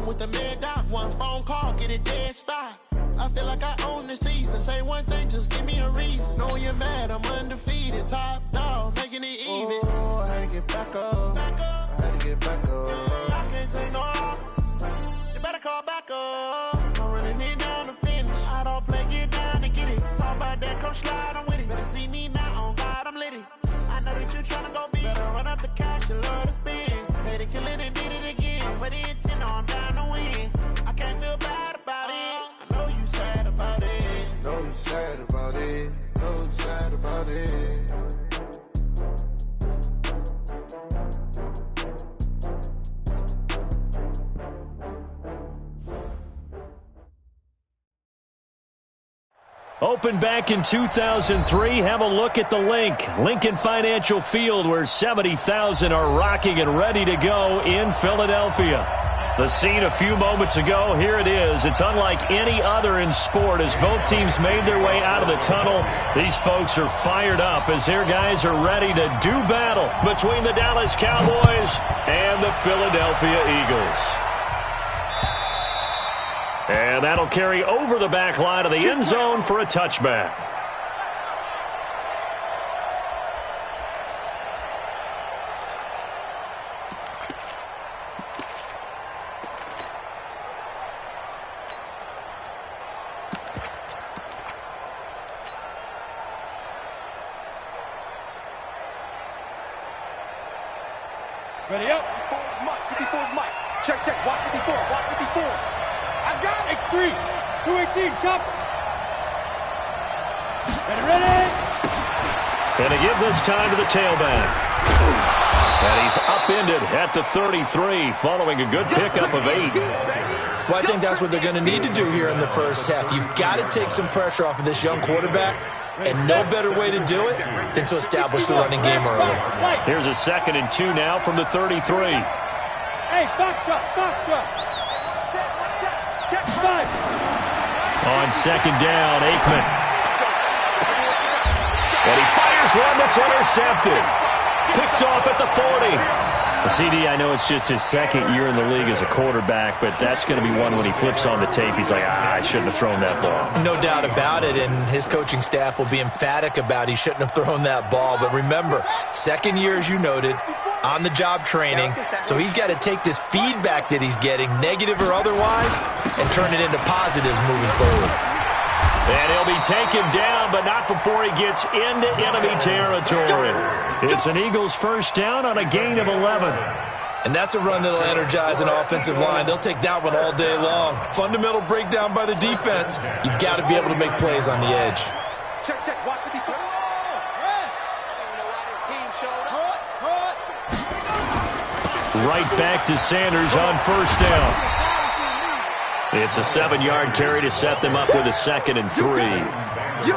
I'm with the man doc, one phone call, get it dead stop. I feel like I own the season. Say one thing, just give me a reason. Knowing you're mad, I'm undefeated. Top dog, making it even. Oh, I had to get back up. I had to get back up. I can't take no loss. You better call back up. I'm running it down to finish. I don't play, get down to get it. Talk about that, come slide, I'm with it. Better see me now, on God, I'm litty. I know that you're trying to go big. Better run up the cash, you love to spend. Made it, kill it, and did it again. I'm with the intent, no, I'm down to win. I can't feel bad about it. I know you sad about it. Know you sad about it. Know you sad about it. Opened back in 2003. Have a look at the link. Lincoln Financial Field, where 70,000 are rocking and ready to go in Philadelphia. The scene a few moments ago, here it is. It's unlike any other in sport as both teams made their way out of the tunnel. These folks are fired up as their guys are ready to do battle between the Dallas Cowboys and the Philadelphia Eagles. And that'll carry over the back line of the end zone for a touchback. Ready up. 54 Mike. Check, watch 54, watch 54. I got it. X3, 218, chop. Ready. And to give this time to the tailback. And he's upended at the 33 following a good pickup of 8. Well, I think that's what they're going to need to do here in the first half. You've got to take some pressure off of this young quarterback, and no better way to do it than to establish the running game early. Here's a 2nd and 2 now from the 33. Hey, foxtrot. Check 5. On 2nd down, Aikman. And he fires one that's intercepted. Picked off at the 40. CD, I know it's just his 2nd year in the league as a quarterback, but that's going to be one when he flips on the tape. He's like, I shouldn't have thrown that ball. No doubt about it, and his coaching staff will be emphatic about he shouldn't have thrown that ball. But remember, 2nd year, as you noted, on-the-job training, so he's got to take this feedback that he's getting, negative or otherwise, and turn it into positives moving forward. And he'll be taken down, but not before he gets into enemy territory. It's an Eagles first down on a gain of 11. And that's a run that'll energize an offensive line. They'll take that one all day long. Fundamental breakdown by the defense. You've got to be able to make plays on the edge. Check, watch 54. Right back to Sanders on first down. It's a 7-yard carry to set them up with a 2nd and 3.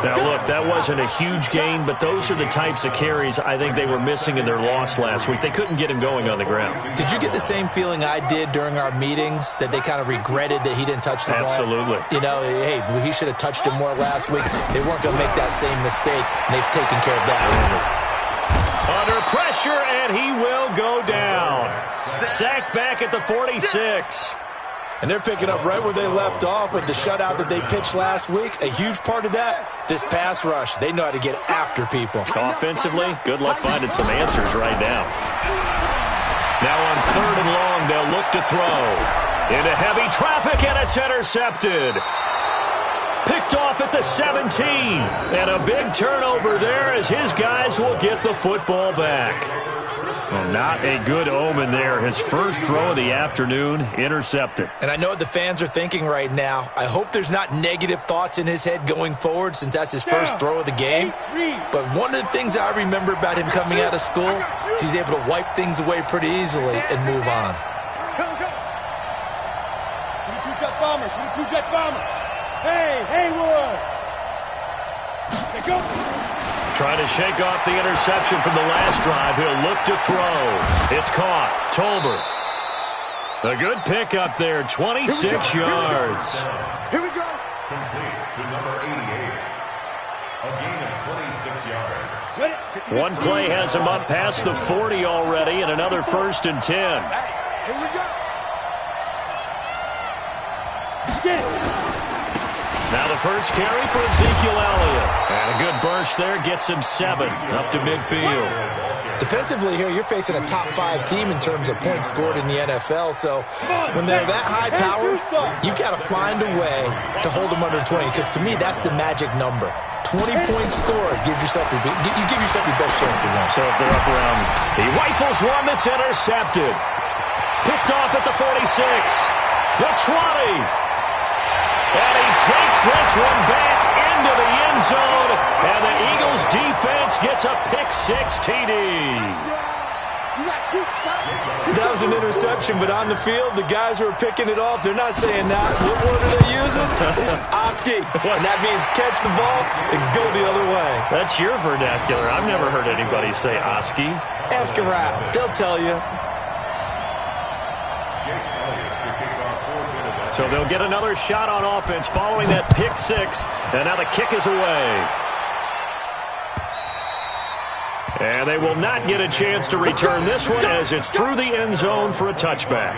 Now, look, that wasn't a huge gain, but those are the types of carries I think they were missing in their loss last week. They couldn't get him going on the ground. Did you get the same feeling I did during our meetings, that they kind of regretted that he didn't touch the ball? Absolutely. You know, hey, he should have touched him more last week. They weren't going to make that same mistake, and they've taken care of that early. Under pressure, and he will go down. Sacked back at the 46. And they're picking up right where they left off with the shutout that they pitched last week. A huge part of that, this pass rush. They know how to get after people. Offensively, good luck finding some answers right now. Now on 3rd and long, they'll look to throw. Into heavy traffic, and it's intercepted. Picked off at the 17. And a big turnover there as his guys will get the football back. Well, not a good omen there. His first throw of the afternoon, intercepted. And I know what the fans are thinking right now. I hope there's not negative thoughts in his head going forward since that's his first throw of the game. But one of the things I remember about him coming out of school is he's able to wipe things away pretty easily and move on. 22 jet bomber. Hey, Haywood. Let's go. Trying to shake off the interception from the last drive. He'll look to throw. It's caught. Tolbert. A good pickup there. 26 yards. Here we go. Complete to number 88. A gain of 26 yards. One play has him up past the 40 already, and another 1st and 10. Here we go. Get it. Now the first carry for Ezekiel Elliott. And a good burst there gets him 7 up to midfield. Defensively here, you're facing a top-5 team in terms of points scored in the NFL. So when they're that high-powered, you got to find a way to hold them under 20. Because to me, that's the magic number. 20 points scored gives yourself you give yourself your best chance to win. So if they're up around, he rifles one that's intercepted. Picked off at the 46. The 20. And he takes this one back into the end zone. And the Eagles defense gets a pick-6 TD. That was an interception, but on the field, the guys who are picking it off, they're not saying that. What word are they using? It's Oski. And that means catch the ball and go the other way. That's your vernacular. I've never heard anybody say Oski. Ask around. They'll tell you. So they'll get another shot on offense following that pick-6. And now the kick is away. And they will not get a chance to return this one as it's through the end zone for a touchback.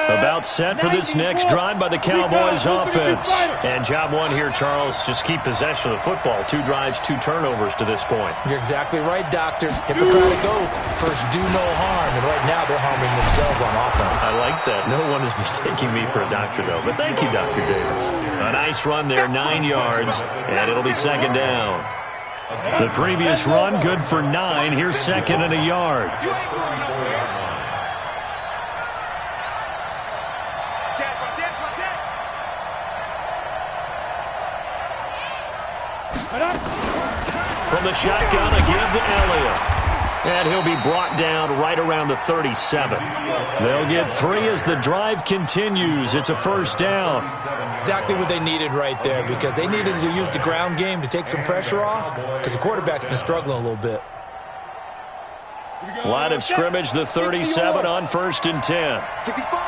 About set for this next drive by the Cowboys offense. And job one here, Charles, just keep possession of the football. 2 drives, 2 turnovers to this point. You're exactly right, Doctor. Hippocratic oath. First, do no harm. And right now, they're harming themselves on offense. I like that. No one is mistaking me for a doctor, though. But thank you, Dr. Davis. A nice run there, 9 yards, and it'll be second down. The previous run, good for 9. Here's second and a yard. From the shotgun, a give to Elliott. And he'll be brought down right around the 37. They'll get 3 as the drive continues. It's a first down. Exactly what they needed right there, because they needed to use the ground game to take some pressure off, because the quarterback's been struggling a little bit. Line of scrimmage, the 37 on 1st and 10. 65.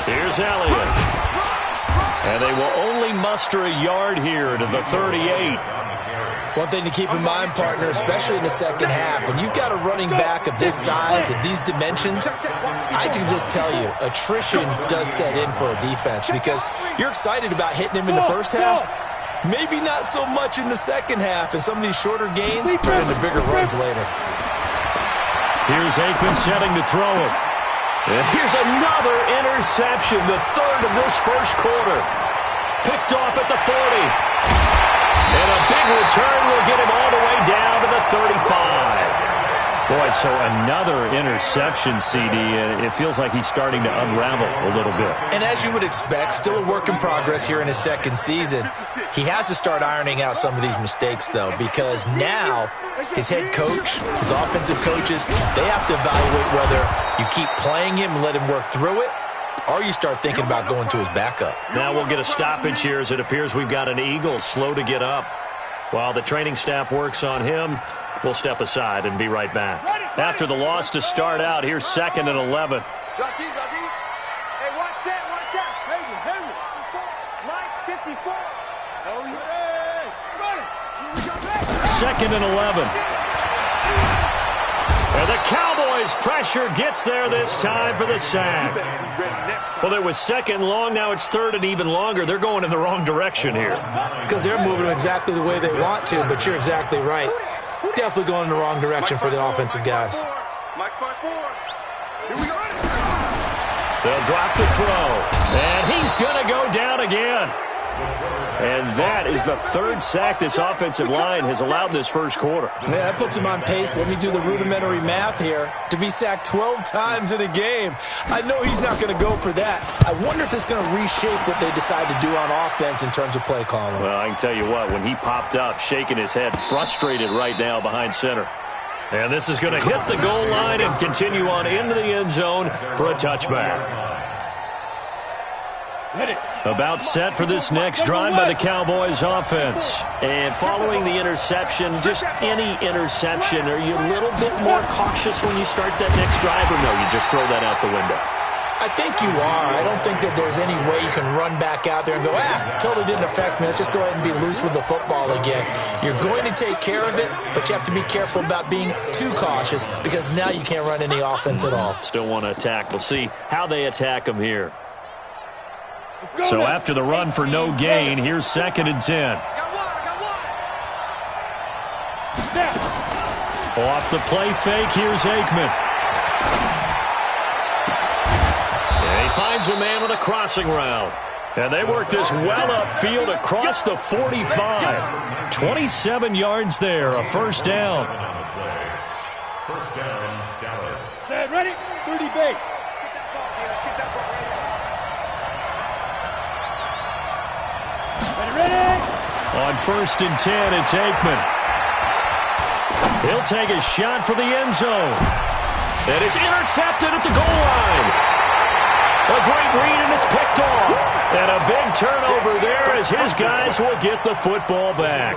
Here's Elliott. And they will only muster a yard here to the 38. One thing to keep in mind, partner, especially in the second half, when you've got a running back of this size, of these dimensions, I can just tell you, attrition does set in for a defense, because you're excited about hitting him in the first half. Maybe not so much in the second half, and some of these shorter gains turn into bigger runs later. Here's Aikman setting to throw it. And here's another interception, the 3rd of this first quarter. Picked off at the 40. And a big return will get him all the way down to the 35. Boy, so another interception, CD. And it feels like he's starting to unravel a little bit. And as you would expect, still a work in progress here in his second season. He has to start ironing out some of these mistakes, though, because now his head coach, his offensive coaches, they have to evaluate whether you keep playing him and let him work through it, or you start thinking about going to his backup. Now we'll get a stoppage here as it appears we've got an Eagle slow to get up. While the training staff works on him, we'll step aside and be right back. After the loss to start out, here's 2nd and 11. Hey, watch that. Henry. Mike, 54. Oh, yeah. 2nd and 11. And the Cowboys' pressure gets there this time for the sack. Well, it was 2nd and long. Now it's 3rd and even longer. They're going in the wrong direction here. Because they're moving exactly the way they want to, but you're exactly right. Definitely going in the wrong direction for the offensive guys. Mike 5-4. Here we go. They'll drop the throw. And he's going to go down again. And that is the 3rd sack this offensive line has allowed this first quarter. Man, that puts him on pace. Let me do the rudimentary math here. To be sacked 12 times in a game. I know he's not going to go for that. I wonder if it's going to reshape what they decide to do on offense in terms of play calling. Well, I can tell you what, when he popped up, shaking his head, frustrated right now behind center. And this is going to hit the goal line and continue on into the end zone for a touchback. Hit it. About set for this next drive by the Cowboys offense. And following the interception, just any interception, are you a little bit more cautious when you start that next drive, or no, you just throw that out the window? I think you are. I don't think that there's any way you can run back out there and go, totally didn't affect me. Let's just go ahead and be loose with the football again. You're going to take care of it, but you have to be careful about being too cautious because now you can't run any offense at all. Still want to attack. We'll see how they attack them here. So after the run for no gain, here's 2nd and 10. Off the play fake, here's Aikman. And he finds a man with a crossing route. And they work this well upfield across the 45. 27 yards there, a first down. First down, Dallas. Set, ready, 30 base. On 1st and 10, it's Aikman. He'll take a shot for the end zone. And it's intercepted at the goal line. A great read, and it's picked off. And a big turnover there as his guys will get the football back.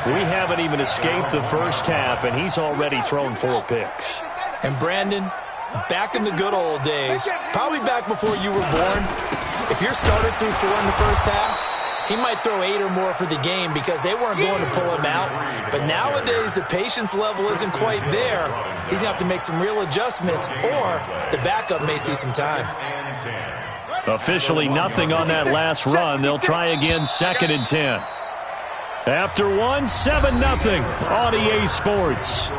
We haven't even escaped the first half, and he's already thrown 4 picks. And Brandon, back in the good old days, probably back before you were born, if your starter threw 4 in the first half, he might throw 8 or more for the game because they weren't going to pull him out. But nowadays, the patience level isn't quite there. He's going to have to make some real adjustments, or the backup may see some time. Officially nothing on that last run. They'll try again, 2nd and 10. After 1, 7-0 on EA Sports.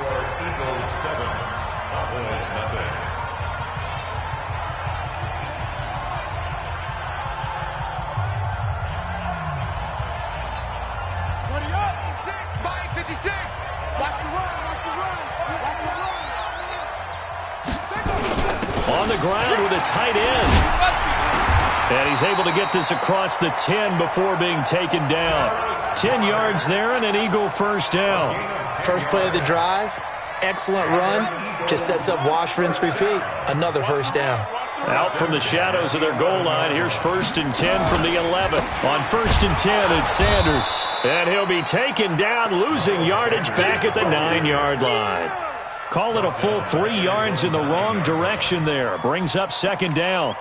On the ground with a tight end. And he's able to get this across the 10 before being taken down. 10 yards there and an Eagle first down. First play of the drive, excellent run. Just sets up wash, rinse, repeat. Another first down. Out from the shadows of their goal line, here's 1st and 10 from the 11. On 1st and 10, it's Sanders. And he'll be taken down, losing yardage back at the 9-yard line. Call it a full 3 yards in the wrong direction there. Brings up 2nd down.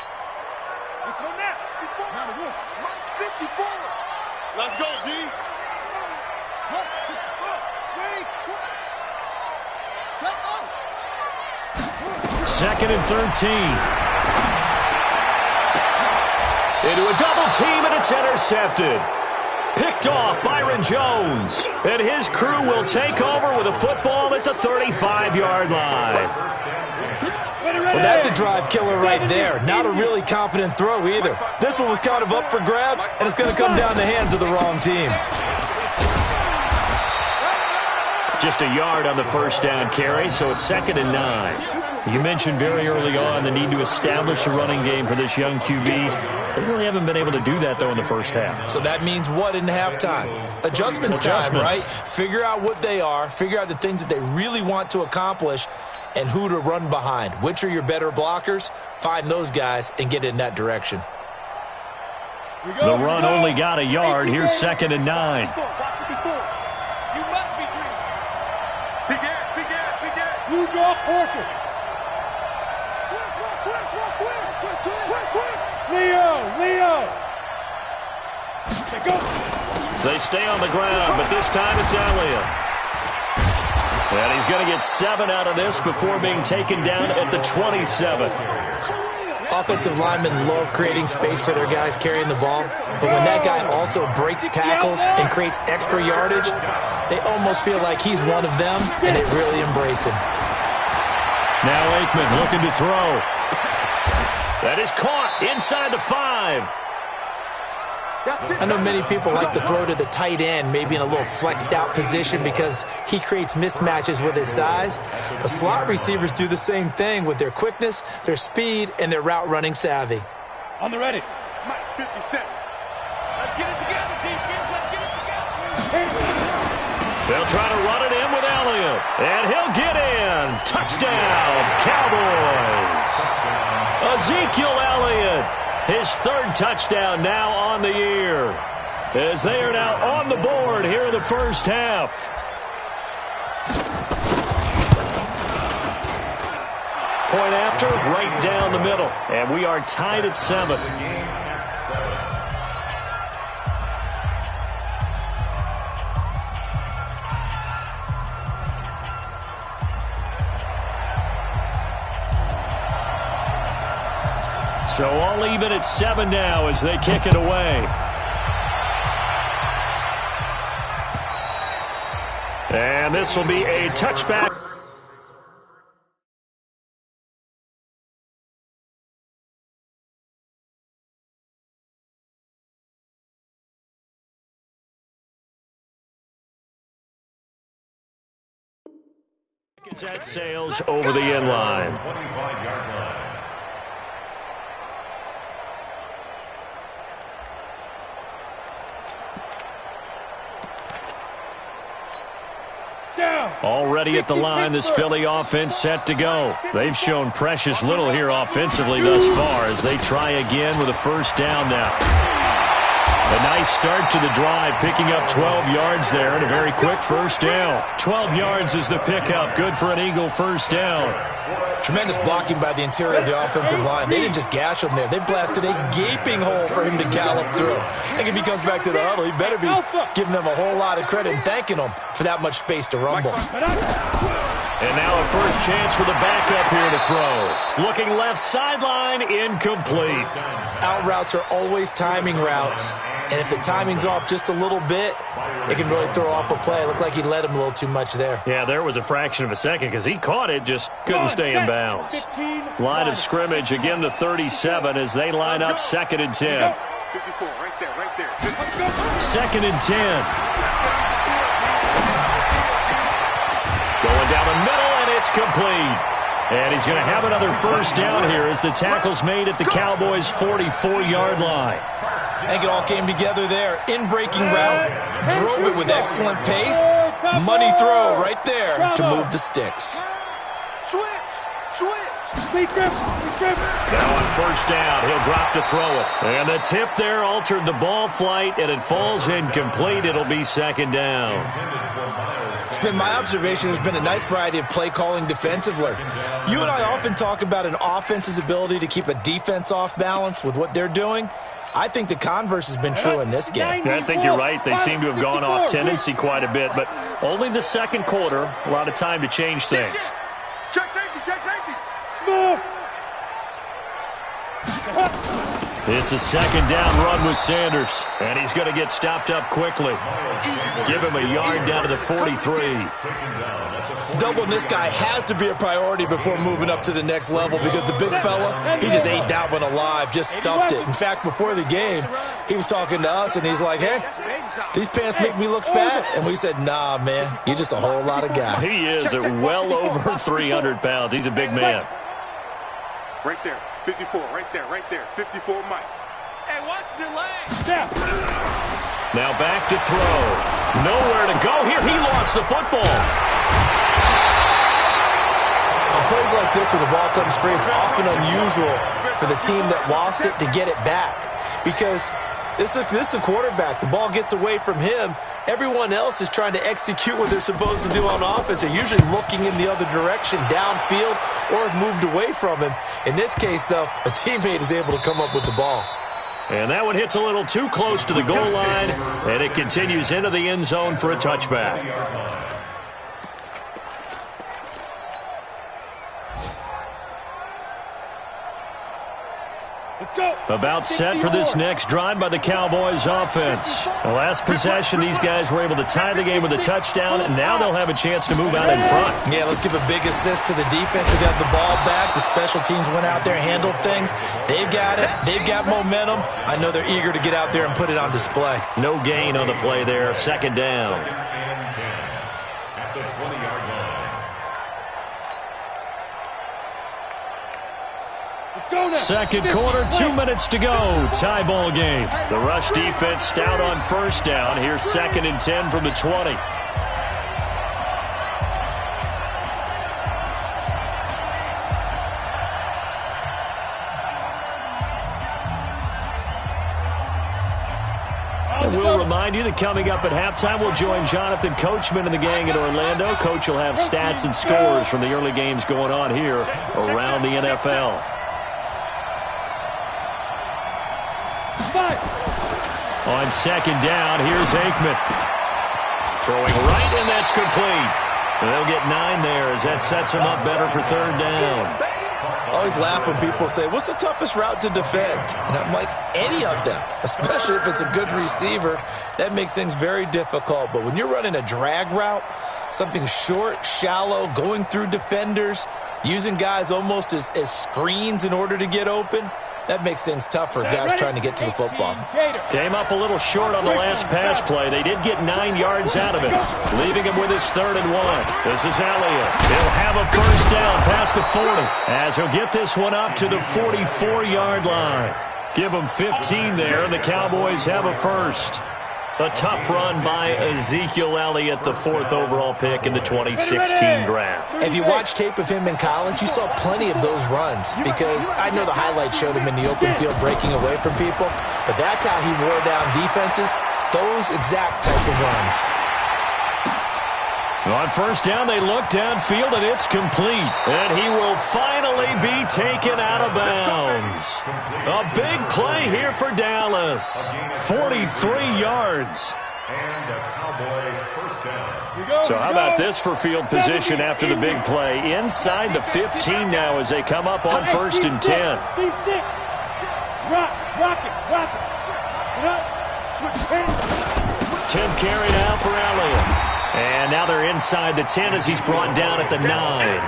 Let's go now. 54. Let's go, D. 2nd and 13. Into a double team, and it's intercepted. Picked off Byron Jones. And his crew will take over with a football at the 35-yard line. Well, that's a drive killer right there. Not a really confident throw either. This one was kind of up for grabs, and it's going to come down the hands of the wrong team. Just a yard on the first down carry, so it's 2nd and 9. You mentioned very early on the need to establish a running game for this young QB. They really haven't been able to do that, though, in the first half. So that means what in halftime? Adjustments time, right? Figure out what they are, figure out the things that they really want to accomplish, and who to run behind. Which are your better blockers? Find those guys and get in that direction. The run only got a yard. Here's 2nd and 9. You draw portraits. Leo. They stay on the ground, but this time it's Elliott. And he's going to get 7 out of this before being taken down at the 27. Offensive linemen love creating space for their guys carrying the ball, but when that guy also breaks tackles and creates extra yardage, they almost feel like he's one of them, and they really embrace him. Now Aikman looking to throw. That is caught inside the 5. I know many people like to throw to the tight end, maybe in a little flexed out position because he creates mismatches with his size. But slot receivers do the same thing with their quickness, their speed, and their route running savvy. On the ready. Mike, 50 Cent. Let's get it together, defense. Let's get it together. They'll try to run it in with Elliott. And he'll get in. Touchdown, Cowboys. Ezekiel Elliott His third touchdown now on the year, as they are now on the board here in the first half. Point after, right down the middle. And we are tied at 7. So all even at 7 now as they kick it away. And this will be a touchback. That sails over the end line. 25-yard line. Already at the line, this Philly offense set to go. They've shown precious little here offensively thus far as they try again with a first down now. A nice start to the drive, picking up 12 yards there and a very quick first down. 12 yards is the pickup. Good for an Eagle first down. Tremendous blocking by the interior of the offensive line. They didn't just gash him there. They blasted a gaping hole for him to gallop through. I think if he comes back to the huddle, he better be giving them a whole lot of credit and thanking them for that much space to rumble. And now a first chance for the backup here to throw. Looking left sideline, incomplete. Out routes are always timing routes. And if the timing's off just a little bit, it can really throw off a play. It looked like he led him a little too much there. Yeah, there was a fraction of a second because he caught it, just couldn't stay in bounds. Line of scrimmage, again the 37 as they line up 2nd and 10. 54, right there. 2nd and 10. Going down the middle, and it's complete. And he's going to have another first down here as the tackle's made at the Cowboys' 44-yard line. I think it all came together there. In-breaking route, drove it with excellent pace. Money throw right there to move the sticks. Switch. Now on first down, he'll drop to throw it. And the tip there altered the ball flight, and it falls incomplete. It'll be 2nd down. It's been my observation there's been a nice variety of play calling defensively. You and I often talk about an offense's ability to keep a defense off balance with what they're doing. I think the converse has been true in this game. I think you're right. They seem to have gone off tendency quite a bit, but only the second quarter, a lot of time to change things. Check safety. Small. It's a 2nd down run with Sanders, and he's going to get stopped up quickly. Give him a yard down to the 43. Doubling this guy has to be a priority before moving up to the next level because the big fella, he just ate that one alive, just stuffed it. In fact, before the game, he was talking to us, and he's like, hey, these pants make me look fat. And we said, nah, man, you're just a whole lot of guy. He is at well over 300 pounds. He's a big man. Right there. 54, right there. 54, Mike. Hey, watch your legs. Now back to throw. Nowhere to go here. He lost the football. On plays like this where the ball comes free, it's often unusual for the team that lost it to get it back. Because this is a quarterback. The ball gets away from him. Everyone else is trying to execute what they're supposed to do on offense. They're usually looking in the other direction, downfield, or have moved away from him. In this case, though, a teammate is able to come up with the ball. And that one hits a little too close to the goal line, and it continues into the end zone for a touchback. About set for this next drive by the Cowboys offense. The last possession, these guys were able to tie the game with a touchdown, and now they'll have a chance to move out in front. Yeah, let's give a big assist to the defense who got the ball back. The special teams went out there, handled things. They've got it. They've got momentum. I know they're eager to get out there and put it on display. No gain on the play there. 2nd down. At the 20-yard line. Second quarter, 2 minutes to go. Tie ball game. The rush defense stout on first down. Here's 2nd and 10 from the 20. remind you that coming up at halftime, we'll join Jonathan Coachman and the gang in Orlando. Coach will have stats and scores from the early games going on here around the NFL. On second down, here's Aikman. Throwing right, and that's complete. And they'll get 9 there as that sets them up better for third down. I always laugh when people say, what's the toughest route to defend? And I'm like, any of them, especially if it's a good receiver. That makes things very difficult. But when you're running a drag route, something short, shallow, going through defenders, using guys almost as screens in order to get open, that makes things tough for guys trying to get to the football. Came up a little short on the last pass play. They did get 9 yards out of it, leaving him with his 3rd and 1. This is Elliott. He'll have a first down past the 40 as he'll get this one up to the 44-yard line. Give him 15 there, and the Cowboys have a first. A tough run by Ezekiel Elliott, the 4th overall pick in the 2016 draft. If you watch tape of him in college, you saw plenty of those runs because I know the highlights showed him in the open field breaking away from people, but that's how he wore down defenses, those exact type of runs. On first down, they look downfield, and it's complete. And he will finally be taken out of bounds. A big play here for Dallas. 43 yards. And a Cowboy first down. So how about this for field position after the big play? Inside the 15 now as they come up on 1st and 10. Rock it. 10th carry now for Elliott. And now they're inside the 10 as he's brought down at the 9.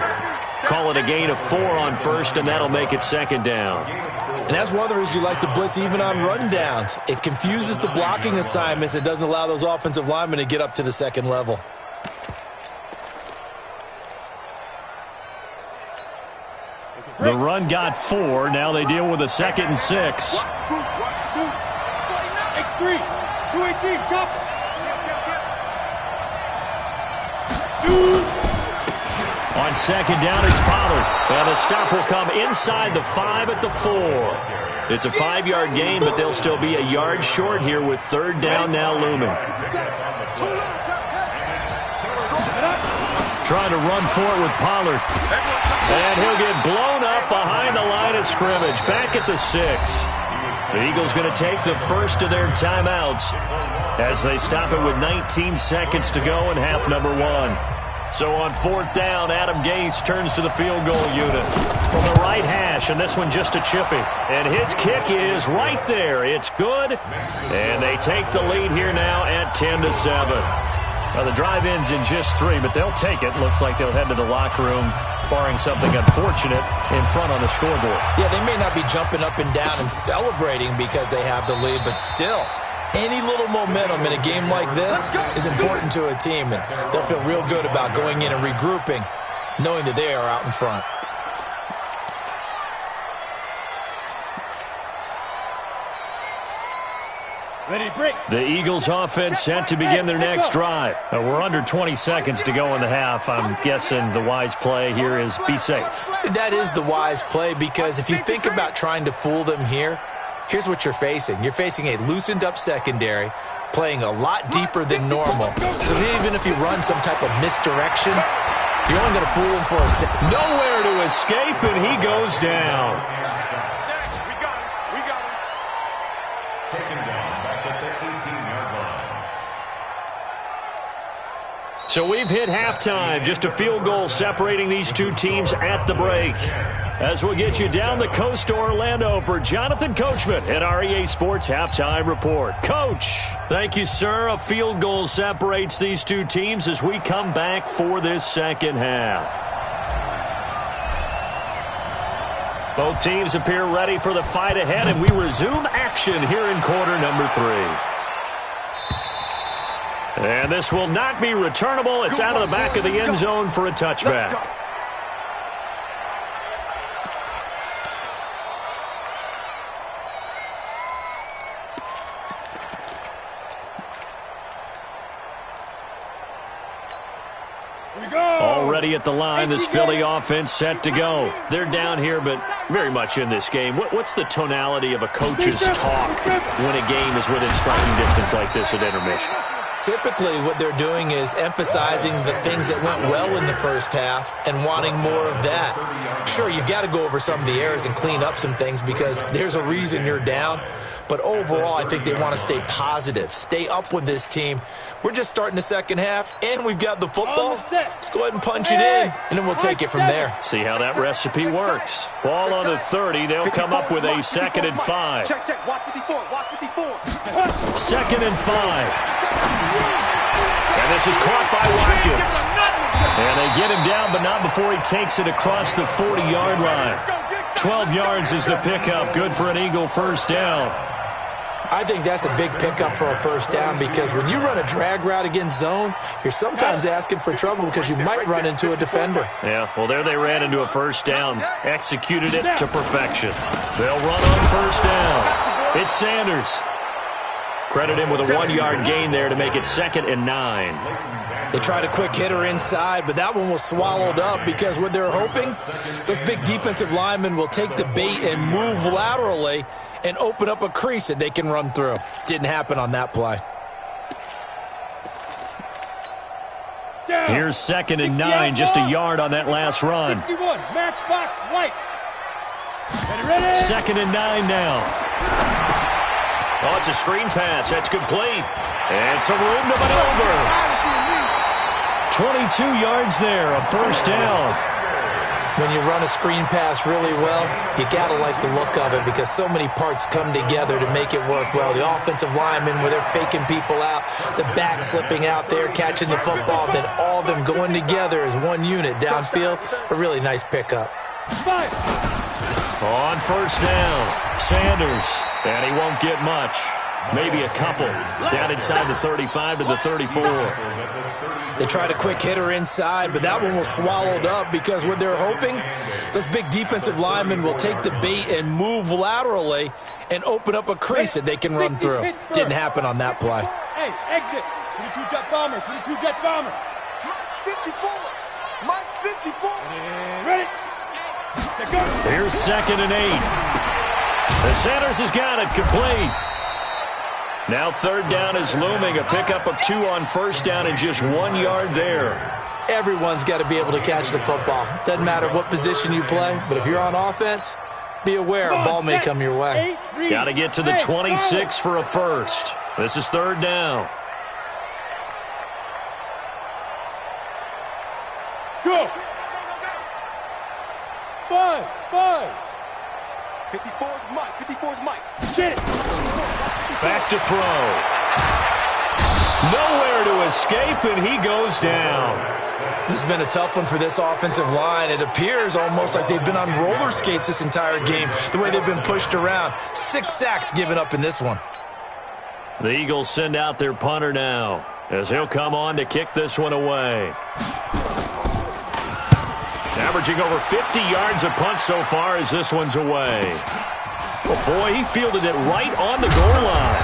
Call it a gain of 4 on 1st, and that'll make it 2nd down. And that's one of the reasons you like to blitz even on rundowns. It confuses the blocking assignments. It doesn't allow those offensive linemen to get up to the 2nd level. The run got 4. Now they deal with a 2nd and 6. X3, 218, chopper. On 2nd down, it's Pollard. And the stop will come inside the 5 at the 4. It's a 5-yard gain, but they'll still be a yard short here with 3rd down now looming. Trying to run for it with Pollard. And he'll get blown up behind the line of scrimmage. Back at the 6. The Eagles going to take the first of their timeouts as they stop it with 19 seconds to go in half number 1. So on 4th down, Adam Gase turns to the field goal unit from the right hash, and this one just a chippy. And his kick is right there. It's good, and they take the lead here now at 10-7. Now the drive ends in just 3, but they'll take it. Looks like they'll head to the locker room, barring something unfortunate in front on the scoreboard. Yeah, they may not be jumping up and down and celebrating because they have the lead, but still, any little momentum in a game like this is important to a team, and they'll feel real good about going in and regrouping, knowing that they are out in front. Ready, break. The Eagles offense set to begin their next drive. We're under 20 seconds to go in the half. I'm guessing the wise play here is be safe. That is the wise play because if you think about trying to fool them here, here's what you're facing. You're facing a loosened-up secondary, playing a lot deeper than normal. So even if you run some type of misdirection, you're only going to fool them for a second. Nowhere to escape, and he goes down. We got him. Taken down back at the 18-yard line. So we've hit halftime. Just a field goal separating these two teams at the break. As we'll get you down the coast to Orlando for Jonathan Coachman at our EA Sports Halftime Report. Coach, thank you, sir. A field goal separates these two teams as we come back for this second half. Both teams appear ready for the fight ahead, and we resume action here in quarter number 3. And this will not be returnable. It's out of the back of the end zone for a touchback. Already at the line, this Philly offense set to go. They're down here, but very much in this game. What's the tonality of a coach's talk when a game is within striking distance like this at intermission? Typically, what they're doing is emphasizing the things that went well in the first half and wanting more of that. Sure, you've got to go over some of the errors and clean up some things because there's a reason you're down. But overall, I think they want to stay positive, stay up with this team. We're just starting the second half, and we've got the football. Let's go ahead and punch it in, and then we'll take it from there. See how that recipe works. Ball on the 30. They'll come up with a 2nd and 5. Check. Watch 54. Watch 54. 2nd and 5. And this is caught by Watkins. And they get him down, but not before he takes it across the 40-yard line. 12 yards is the pickup. Good for an Eagle first down. I think that's a big pickup for a first down because when you run a drag route against zone, you're sometimes asking for trouble because you might run into a defender. Yeah, well, there they ran into a first down. Executed it to perfection. They'll run on first down. It's Sanders. Credit him with a 1-yard gain there to make it 2nd and 9. They tried a quick hitter inside, but that one was swallowed up because what they're hoping, those big defensive linemen will take the bait and move laterally and open up a crease that they can run through. Didn't happen on that play. Here's 2nd and 9, just a yard on that last run. 61, matchbox right. 2nd and 9 now. Oh, it's a screen pass. That's complete. And some room to maneuver. 22 yards there, a first down. When you run a screen pass really well, you got to like the look of it because so many parts come together to make it work well. The offensive linemen, where they're faking people out, the back slipping out there, catching the football, then all of them going together as one unit downfield. A really nice pickup. On first down, Sanders, and he won't get much. Maybe a couple. Down inside the 35 to the 34. They tried a quick hitter inside, but that one was swallowed up because what they're hoping, those big defensive linemen will take the bait and move laterally and open up a crease that they can run through. Didn't happen on that play. Hey, exit. 22 Jet Bombers. 22 Jet Bombers. Mike 54. Mike 54. Ready. Here's 2nd and 8. The Sanders has got it complete. Now 3rd down is looming. A pickup of 2 on first down and just 1 yard there. Everyone's got to be able to catch the football. Doesn't matter what position you play, but if you're on offense, be aware a ball may come your way. Got to get to the 26 for a first. This is 3rd down. Go. Buzz. 54's Mike. 54's Mike. Shit. Back to throw. Nowhere to escape, and he goes down. This has been a tough one for this offensive line. It appears almost like they've been on roller skates this entire game, the way they've been pushed around. 6 sacks given up in this one. The Eagles send out their punter now, as he'll come on to kick this one away. Averaging over 50 yards a punt so far as this one's away. Oh boy, he fielded it right on the goal line.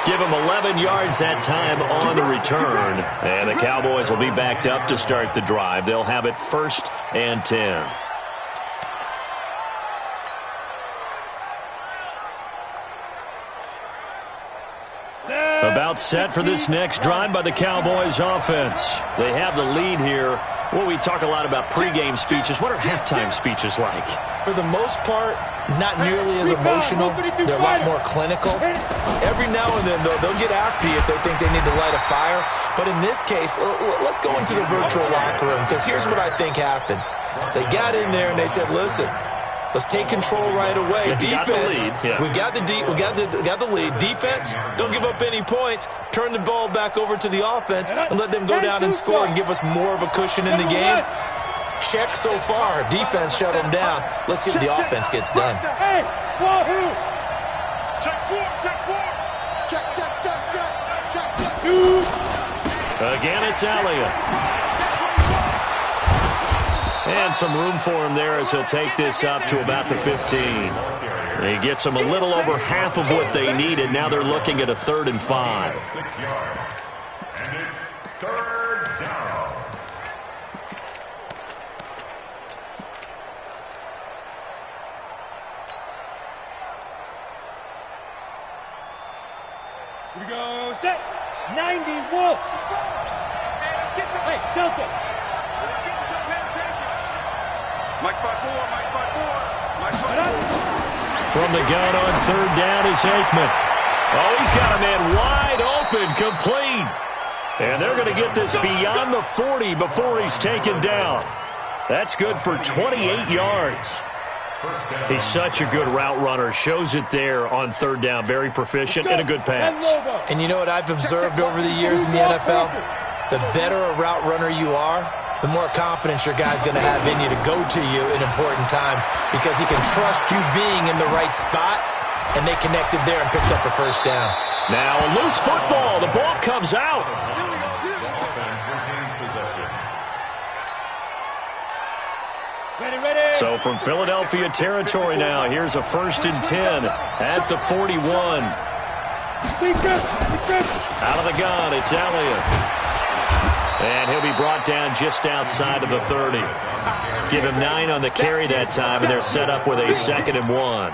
Give him 11 yards that time on the return. And the Cowboys will be backed up to start the drive. They'll have it 1st and 10. About set for this next drive by the Cowboys offense. They have the lead here. Well, we talk a lot about pregame speeches. What are halftime speeches like? For the most part, not nearly as emotional. They're a lot more clinical. Every now and then, though, they'll get after you if they think they need to light a fire. But in this case, let's go into the virtual locker room because here's what I think happened. They got in there and they said, listen, let's take control right away. Yeah, defense, we got the lead. Defense, don't give up any points. Turn the ball back over to the offense and let them go down and score and give us more of a cushion in the game. Check so far. Defense shut them down. Let's see if the offense gets done. Hey, check 4. Check 2. Again, it's Elliott. And some room for him there as he'll take this up to about the 15. He gets them a little over half of what they needed. Now they're looking at a 3rd and 5. 6 yards. And it's 3rd down. Here we go, set. 90 wolf. Hey, let's get some. Hey, Delta. Let's get some penetration. Mike 5-4, Mike 5-4. Mike 5-4. From the gun on third down is Aikman. Oh, he's got a man wide open, complete. And they're going to get this beyond the 40 before he's taken down. That's good for 28 yards. He's such a good route runner. Shows it there on third down. Very proficient and a good pass. And you know what I've observed over the years in the NFL? The better a route runner you are, the more confidence your guy's going to have in you to go to you in important times because he can trust you being in the right spot, and they connected there and picked up a first down. Now a loose football. The ball comes out. So from Philadelphia territory now, here's a 1st and 10 at the 41. Out of the gun, it's Elliott. And he'll be brought down just outside of the 30. Give him 9 on the carry that time, and they're set up with a 2nd and 1.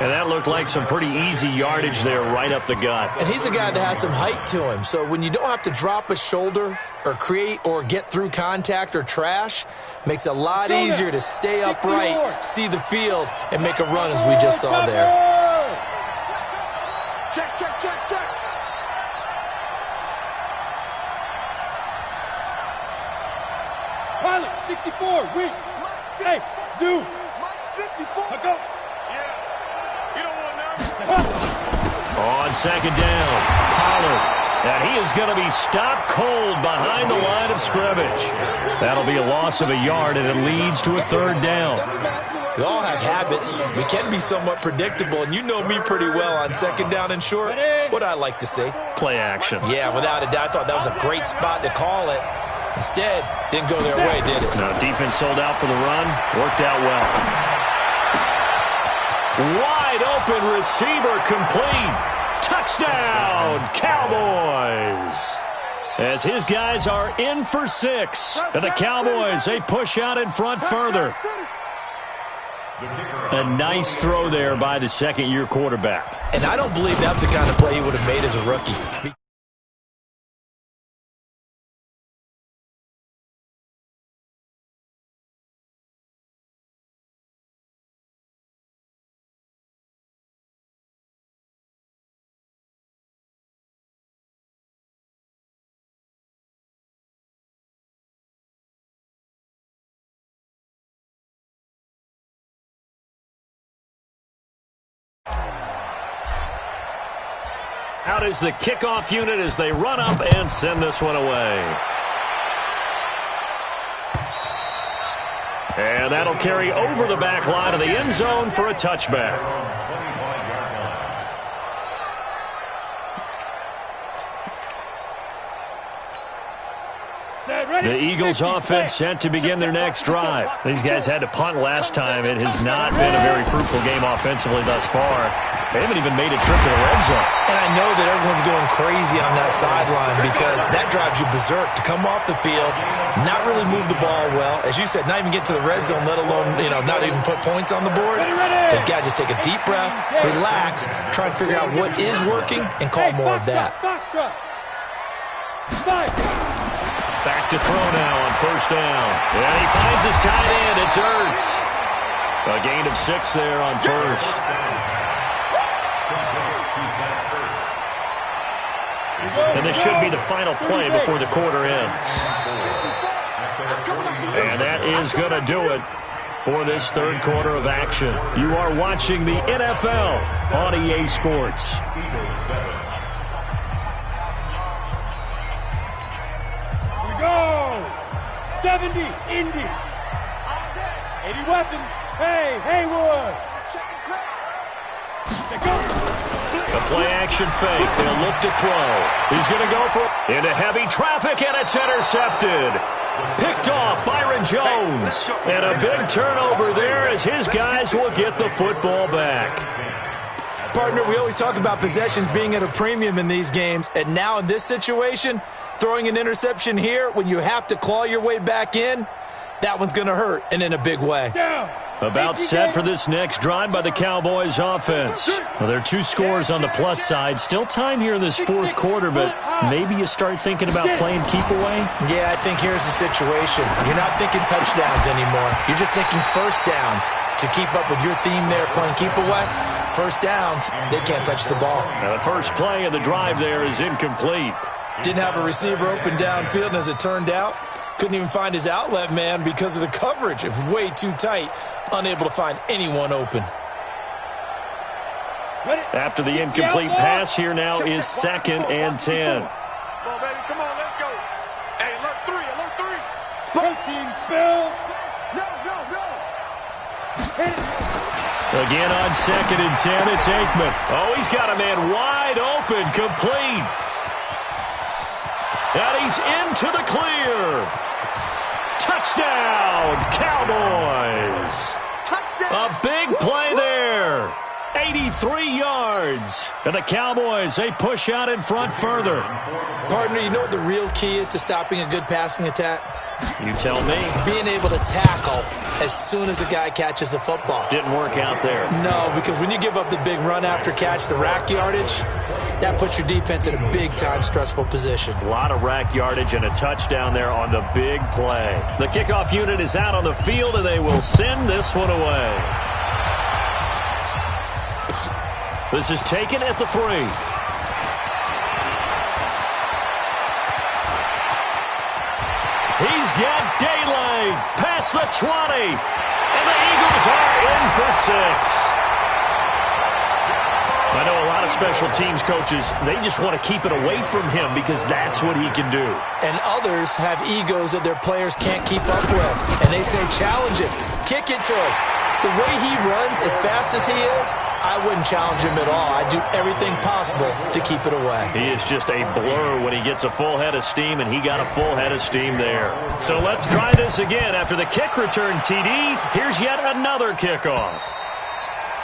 And that looked like some pretty easy yardage there right up the gut. And he's a guy that has some height to him. So when you don't have to drop a shoulder or create or get through contact or trash, makes it a lot easier to stay upright, see the field, and make a run as we just saw there. Check, check, check, check. Pilot, 64, weak. Hey, Zoo. 54. Go. On 2nd down, Pollard. And he is going to be stopped cold behind the line of scrimmage. That'll be a loss of a yard, and it leads to a 3rd down. We all have habits. We can be somewhat predictable, and you know me pretty well on 2nd down and short. What I like to say? Play action. Yeah, without a doubt. I thought that was a great spot to call it. Instead, didn't go their way, did it? No, defense sold out for the run. Worked out well. Wide open receiver complete. Touchdown, Cowboys. As his guys are in for 6. And the Cowboys, they push out in front further. A nice throw there by the 2nd-year quarterback. And I don't believe that was the kind of play he would have made as a rookie. Out is the kickoff unit as they run up and send this one away. And that'll carry over the back line of the end zone for a touchback. The Eagles offense set to begin their next drive. These guys had to punt last time. It has not been a very fruitful game offensively thus far. They haven't even made a trip to the red zone. And I know that everyone's going crazy on that sideline because that drives you berserk to come off the field, not really move the ball well. As you said, not even get to the red zone, let alone, not even put points on the board. They've got to just take a deep breath, relax, try and figure out what is working, and call more of that. Back to throw now on 1st down. And he finds his tight end. It's Ertz. A gain of 6 there on 1st. And this should be the final play before the quarter ends. And that is going to do it for this 3rd quarter of action. You are watching the NFL on EA Sports. Here we go. 70, Indy. 80 weapons. Hey, Haywood. The play-action fake. They'll look to throw. He's going to go for into heavy traffic, and it's intercepted. Picked off Byron Jones. And a big turnover there as his guys will get the football back. Partner, we always talk about possessions being at a premium in these games, and now in this situation, throwing an interception here when you have to claw your way back in, that one's going to hurt, and in a big way. About set for this next drive by the Cowboys offense. Well, there are 2 scores on the plus side. Still time here in this fourth quarter, but maybe you start thinking about playing keep away? Yeah, I think here's the situation. You're not thinking touchdowns anymore. You're just thinking first downs. To keep up with your theme there, playing keep away, first downs, they can't touch the ball. Now, the first play of the drive there is incomplete. Didn't have a receiver open downfield, and as it turned out, couldn't even find his outlet man because of the coverage. It was way too tight, unable to find anyone open. After the incomplete pass, here now is 2nd and 10. Come on, baby. Come on, let's go. Hey, alert 3, alert 3. Protein spill. No. Again on 2nd and 10, it's Aikman. Oh, he's got a man wide open, complete. And he's into the clear. Touchdown, Cowboys. Touchdown. A big play there. 83 yards. And the Cowboys, they push out in front further. Partner, you know what the real key is to stopping a good passing attack? You tell me. Being able to tackle as soon as a guy catches the football. Didn't work out there. No, because when you give up the big run after catch, the rack yardage, that puts your defense in a big-time stressful position. A lot of rack yardage and a touchdown there on the big play. The kickoff unit is out on the field, and they will send this one away. This is taken at the 3. He's got daylight past the 20. And the Eagles are in for 6. I know a lot of special teams coaches, they just want to keep it away from him because that's what he can do. And others have egos that their players can't keep up with. And they say, challenge it. Kick it to him. The way he runs as fast as he is, I wouldn't challenge him at all. I'd do everything possible to keep it away. He is just a blur when he gets a full head of steam, and he got a full head of steam there. So let's try this again. After the kick return TD, here's yet another kickoff.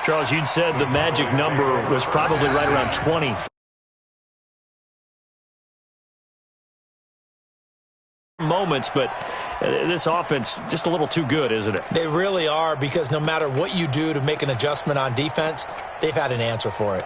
Charles, you'd said the magic number was probably right around 20. Moments, but this offense just a little too good, isn't it? They really are, because no matter what you do to make an adjustment on defense, they've had an answer for it.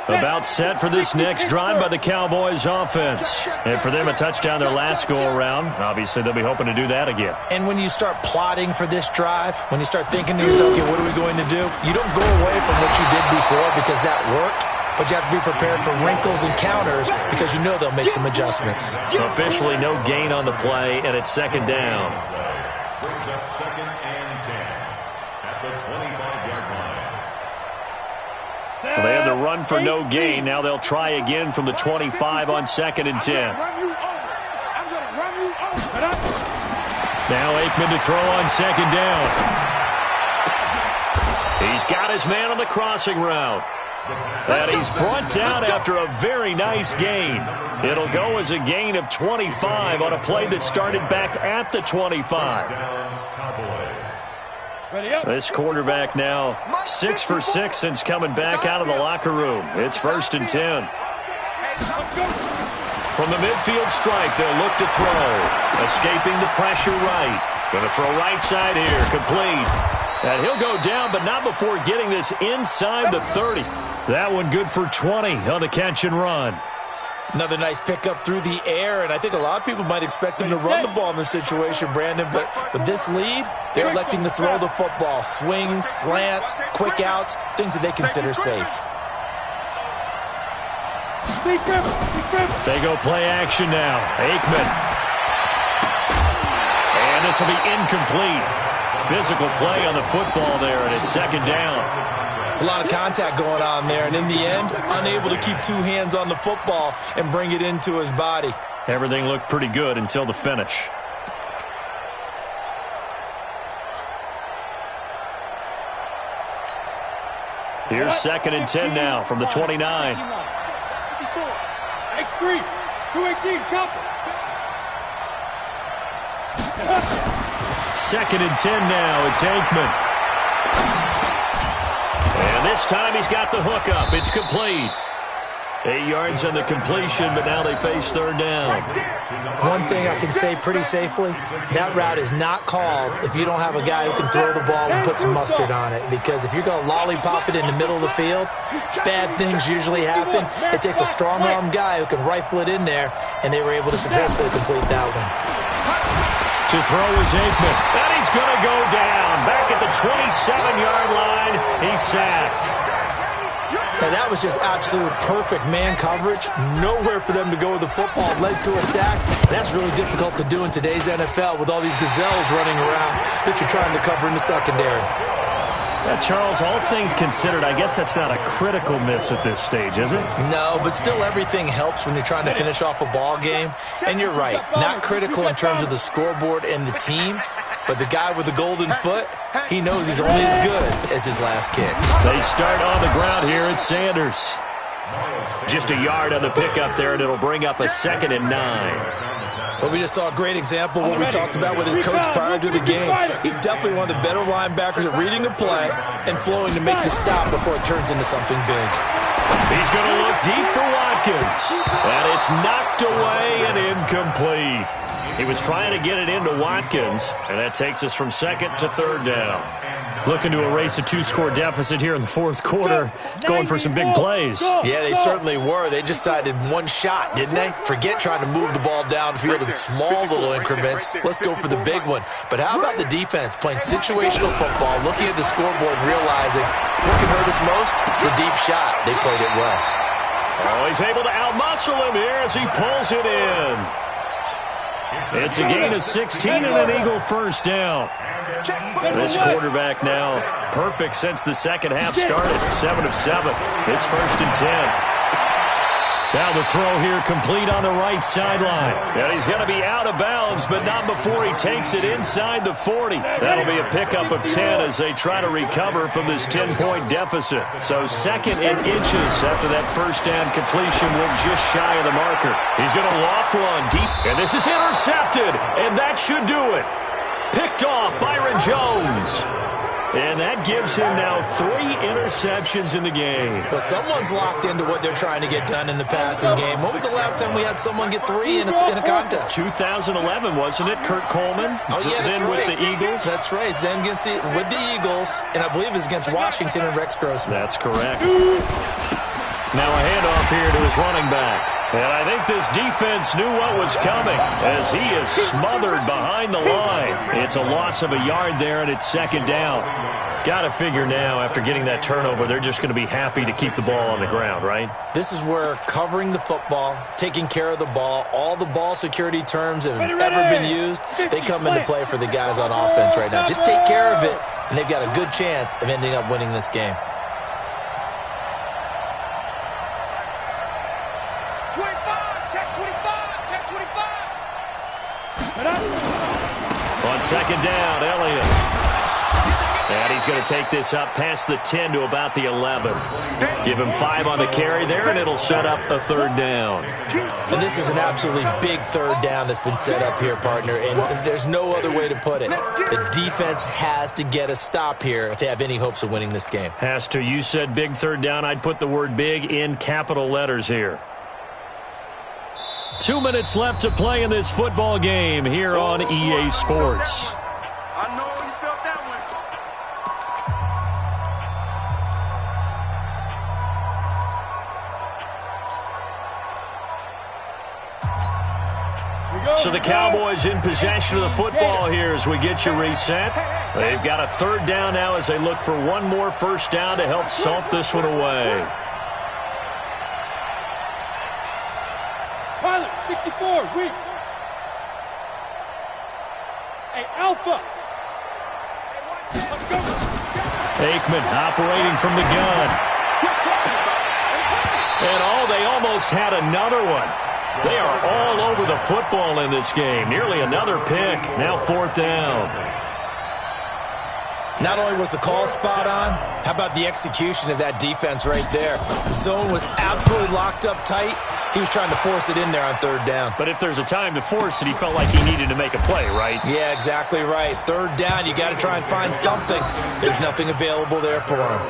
About set for this next drive by the Cowboys offense. And for them, a touchdown their last go-around. Obviously, they'll be hoping to do that again. And when you start plotting for this drive, when you start thinking to yourself, okay, what are we going to do? You don't go away from what you did before because that worked, but you have to be prepared for wrinkles and counters because you know they'll make some adjustments. Officially, no gain on the play, and it's 2nd down. Brings up 2nd and 10 at the 25-yard line. Well, they had the run for no gain. Now they'll try again from the 25 on 2nd and 10. Now Aikman to throw on 2nd down. He's got his man on the crossing route. And he's brought down after a very nice gain. It'll go as a gain of 25 on a play that started back at the 25. This quarterback now 6 for 6 since coming back out of the locker room. It's 1st and 10. From the midfield stripe, they'll look to throw. Escaping the pressure right. Going to throw right side here, complete. And he'll go down, but not before getting this inside the 30. That one good for 20 on the catch and run. Another nice pickup through the air, and I think a lot of people might expect him to run the ball in this situation, Brandon, but with this lead, they're electing to throw the football. Swings, slants, quick outs, things that they consider safe. They go play action now. Aikman. And this will be incomplete. Physical play on the football there, and it's 2nd down. It's a lot of contact going on there, and in the end, unable to keep 2 hands on the football and bring it into his body. Everything looked pretty good until the finish. Here's 2nd and 10 now from the 29. X3, 218, chopper. 2nd and 10 now. It's Aikman. And this time he's got the hook up. It's complete. 8 yards on the completion, but now they face third down. One thing I can say pretty safely, that route is not called if you don't have a guy who can throw the ball and put some mustard on it. Because if you're going to lollipop it in the middle of the field, bad things usually happen. It takes a strong-arm guy who can rifle it in there, and they were able to successfully complete that one. To throw is Aikman, and he's going to go down. Back at the 27-yard line, he's sacked. And that was just absolute perfect man coverage. Nowhere for them to go with the football. Led to a sack. That's really difficult to do in today's NFL with all these gazelles running around that you're trying to cover in the secondary. Charles, all things considered, I guess that's not a critical miss at this stage, is it? No, but still everything helps when you're trying to finish off a ball game. And you're right, not critical in terms of the scoreboard and the team, but the guy with the golden foot, he knows he's only as good as his last kick. They start on the ground here at Sanders. Just a yard on the pickup there, and it'll bring up a 2nd and 9. Well, we just saw a great example of what we talked about with his coach prior to the game. He's definitely one of the better linebackers at reading a play and flowing to make the stop before it turns into something big. He's going to look deep for Watkins. And it's knocked away and incomplete. He was trying to get it into Watkins, and that takes us from 2nd to 3rd down. Looking to erase a 2-score deficit here in the 4th quarter. Going for some big plays. Yeah, they certainly were. They just decided one shot, didn't they? Forget trying to move the ball downfield in small little increments. Let's go for the big one. But how about the defense playing situational football, looking at the scoreboard and realizing what can hurt us most? The deep shot. They played it well. Oh, he's able to outmuscle him here as he pulls it in. It's a gain of 16 and an Eagle first down. This quarterback now perfect since the second half started. 7 of 7. It's 1st and 10. Now the throw here complete on the right sideline. And he's going to be out of bounds, but not before he takes it inside the 40. That'll be a pickup of 10 as they try to recover from this 10-point deficit. So 2nd and inches after that first down completion. We're just shy of the marker. He's going to loft one deep, and this is intercepted, and that should do it. Picked off Byron Jones. And that gives him now 3 interceptions in the game. Well, someone's locked into what they're trying to get done in the passing game. When was the last time we had someone get 3 in a contest? 2011, wasn't it? Kurt Coleman. Oh, yeah, that's then right. with the Eagles. That's right. Then with the Eagles, and I believe it was against Washington and Rex Grossman. That's correct. Now a handoff here to his running back. And I think this defense knew what was coming as he is smothered behind the line. It's a loss of a yard there, and it's 2nd down. Got to figure now, after getting that turnover, they're just going to be happy to keep the ball on the ground, right? This is where covering the football, taking care of the ball, all the ball security terms that have ever been used, they come into play for the guys on offense right now. Just take care of it, and they've got a good chance of ending up winning this game. 2nd down, Elliott. And he's going to take this up past the 10 to about the 11. Give him 5 on the carry there, and it'll set up a 3rd down. And this is an absolutely big 3rd down that's been set up here, partner, and there's no other way to put it. The defense has to get a stop here if they have any hopes of winning this game. Has to. You said big 3rd down. I'd put the word big in capital letters here. 2 minutes left to play in this football game here on EA Sports. I know you felt that one. So the Cowboys in possession of the football here as we get you reset. They've got a 3rd down now as they look for one more first down to help salt this one away. 64, weak. Hey, Alpha. Let's go. Aikman operating from the gun. And they almost had another one. They are all over the football in this game. Nearly another pick. Now 4th down. Not only was the call spot on, how about the execution of that defense right there? The zone was absolutely locked up tight. He was trying to force it in there on 3rd down. But if there's a time to force it, he felt like he needed to make a play, right? Yeah, exactly right. 3rd down, you got to try and find something. There's nothing available there for him.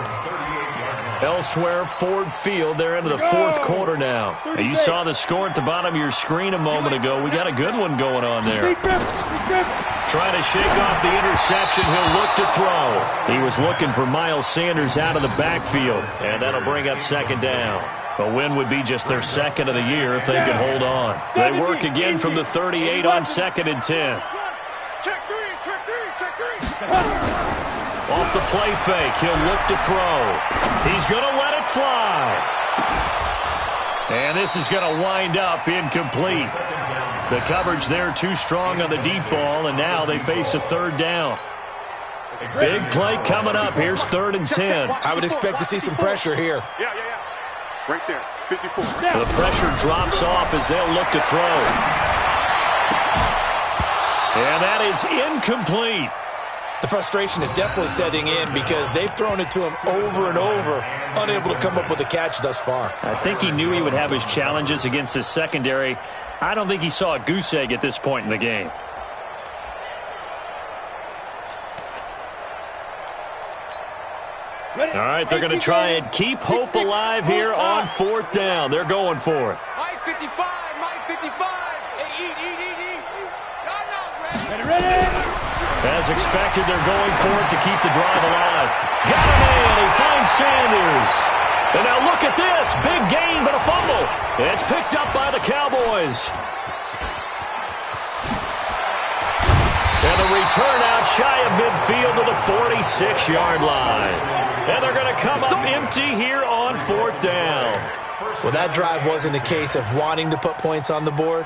Elsewhere, Ford Field, they're into the fourth quarter now. And you saw the score at the bottom of your screen a moment ago. We got a good one going on there. Trying to shake off the interception. He'll look to throw. He was looking for Miles Sanders out of the backfield, and that'll bring up second down. A win would be just their second of the year if they could hold on. They work again from the 38 on 2nd and 10. Check three. Off the play fake, he'll look to throw. He's going to let it fly. And this is going to wind up incomplete. The coverage there too strong on the deep ball, and now they face a third down. Big play coming up. Here's 3rd and 10. I would expect to see some pressure here. Yeah. Right there, 54. The pressure drops off as they'll look to throw. And that is incomplete. The frustration is definitely setting in because they've thrown it to him over and over, unable to come up with a catch thus far. I think he knew he would have his challenges against his secondary. I don't think he saw a goose egg at this point in the game. All right, they're going to try and keep hope alive here on 4th down. They're going for it. Mike 55. Hey, eat. Ready. As expected, they're going for it to keep the drive alive. Got a man. He finds Sanders. And now look at this. Big gain, but a fumble. It's picked up by the Cowboys. And the return out shy of midfield to the 46-yard line. And they're going to come up empty here on 4th down. Well, that drive wasn't a case of wanting to put points on the board.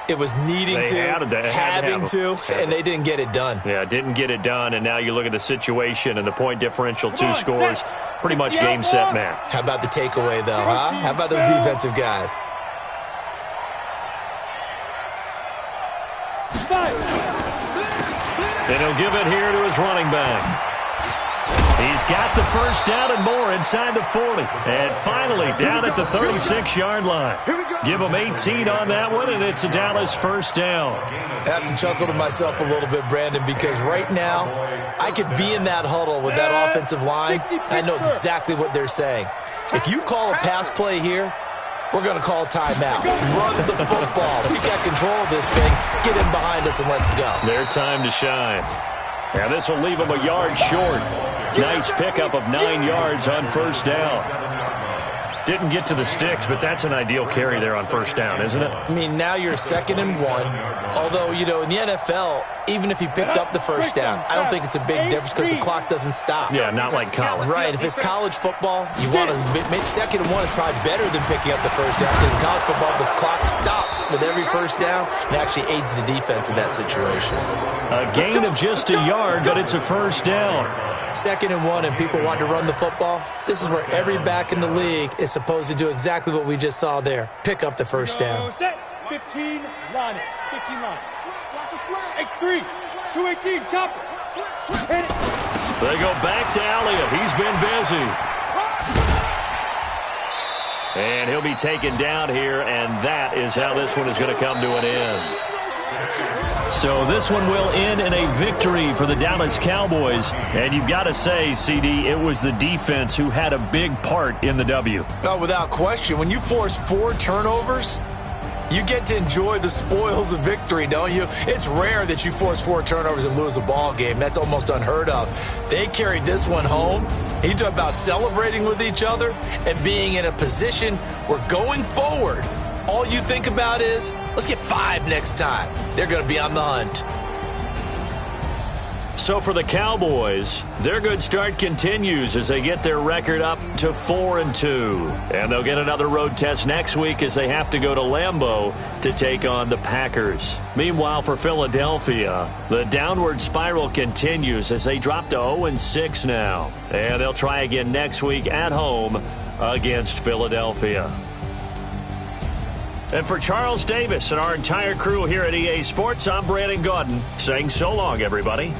It was needing having to, and they didn't get it done. Yeah, didn't get it done, and now you look at the situation and the point differential, 2 scores, pretty much game, set, match. How about the takeaway, though, huh? How about those defensive guys? And he'll give it here to his running back. He's got the first down and more inside the 40. And finally down at the 36-yard line. Give him 18 on that one, and it's a Dallas first down. I have to chuckle to myself a little bit, Brandon, because right now I could be in that huddle with that offensive line, and I know exactly what they're saying. If you call a pass play here, we're going to call timeout. Run the football. We got control of this thing. Get in behind us and let's go. Their time to shine. And this will leave them a yard short. Nice pickup of 9 yards on first down. Didn't get to the sticks, but that's an ideal carry there on first down, isn't it? I mean, now you're 2nd and 1. Although, you know, in the NFL, even if he picked up the first down, I don't think it's a big difference because the clock doesn't stop. Yeah, not like college. Right. If it's college football, you want to make 2nd and 1 is probably better than picking up the first down because in college football, the clock stops with every first down and actually aids the defense in that situation. A gain of just a yard, but it's a first down. 2nd and 1 and people want to run the football. This is where every back in the league is supposed to do exactly what we just saw there. Pick up the first down. 15 line. X3, 218, chopper. Hit it. They go back to Elliott. He's been busy. And he'll be taken down here, and that is how this one is going to come to an end. So this one will end in a victory for the Dallas Cowboys. And you've got to say, CD, it was the defense who had a big part in the W. Oh, without question. When you force 4 turnovers, you get to enjoy the spoils of victory, don't you? It's rare that you force 4 turnovers and lose a ball game. That's almost unheard of. They carried this one home. You talk about celebrating with each other and being in a position where going forward, all you think about is, let's get 5 next time. They're going to be on the hunt. So for the Cowboys, their good start continues as they get their record up to 4-2. And they'll get another road test next week as they have to go to Lambeau to take on the Packers. Meanwhile, for Philadelphia, the downward spiral continues as they drop to 0-6 now. And they'll try again next week at home against Philadelphia. And for Charles Davis and our entire crew here at EA Sports, I'm Brandon Gaudin saying so long, everybody.